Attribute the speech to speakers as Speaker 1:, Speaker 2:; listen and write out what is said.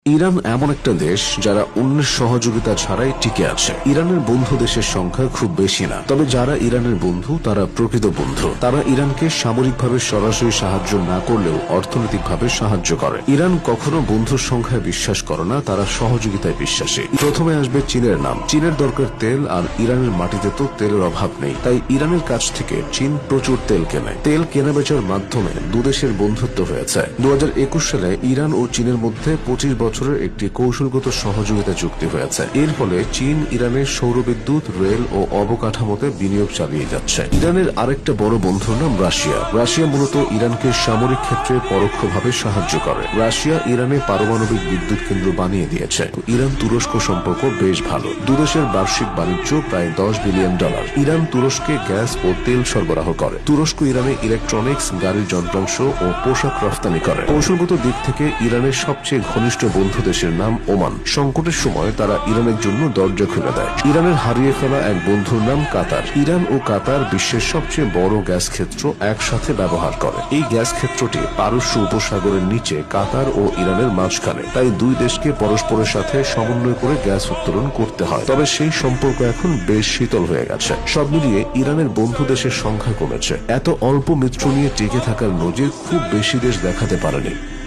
Speaker 1: Iran এমন একটা দেশ যারা অন্যের সহযোগিতা ছাড়াই টিকে আছে। ইরানের বন্ধু দেশের সংখ্যা খুব বেশি না, তবে যারা ইরানের বন্ধু তারা প্রকৃত বন্ধু। তারা ইরানকে সামরিকভাবে সরাসরি সাহায্য না করলেও অর্থনৈতিকভাবে সাহায্য করে। ইরান কখনো বন্ধুর সংখ্যায় বিশ্বাস করে না, তারা সহযোগিতায় বিশ্বাসী। প্রথমে আসবে চীনের নাম। চীনের দরকার তেল, আর ইরানের মাটিতে তো তেলের অভাব নেই, তাই ইরানের কাছ থেকে চীন প্রচুর তেল কেনে। তেল কেনাবেচার মাধ্যমে দুদেশের বন্ধুত্ব হয়েছে। 2021 সালে ইরান ও চীনের মধ্যে 25 বছরের একটি কৌশলগত সহযোগিতা চুক্তি হয়েছে। এর ফলে চীন ইরানের সৌরবিদ্যুৎ, রেল ও অবকাঠামোতে বিনিয়োগ চালিয়ে যাচ্ছে। ইরানের আরেকটা বড় বন্ধুর নাম রাশিয়া। রাশিয়া মূলত ইরানকে সামরিক ক্ষেত্রে পরোক্ষভাবে সাহায্য করে। রাশিয়া ইরানে পারমাণবিক বিদ্যুৎ কেন্দ্র বানিয়ে দিয়েছে। ইরান তুরস্ক সম্পর্ক বেশ ভালো। দুদেশের বার্ষিক বাণিজ্য প্রায় $10 বিলিয়ন। ইরান তুরস্কে গ্যাস ও তেল সরবরাহ করে। তুরস্ক ইরানে ইলেকট্রনিক্স, গাড়ির যন্ত্রাংশ ও পোশাক রফতানি করে। কৌশলগত দিক থেকে ইরানের সবচেয়ে ঘনিষ্ঠ বন্ধু দেশের নাম ওমান। সংকটের সময় তারা ইরানের জন্য দরজা খুলে দেয়। ইরানের হারিয়ে ফেলা এক বন্ধুর নাম কাতার। ইরান ও কাতার বিশ্বের সবচেয়ে বড় গ্যাস ক্ষেত্র একসাথে ব্যবহার করে। এই গ্যাস ক্ষেত্রটি পারস্য উপসাগরের নিচে কাতার ও ইরানের মাঝখানে, তাই দুই দেশকে পরস্পরের সাথে সমন্বয় করে গ্যাস উত্তোলন করতে হয়। তবে সেই সম্পর্ক এখন বেশ শীতল হয়ে গেছে। সব মিলিয়ে ইরানের বন্ধু দেশের সংখ্যা কমেছে। এত অল্প মিত্র নিয়ে টিকে থাকার নজির খুব বেশি দেশ দেখাতে পারেনি।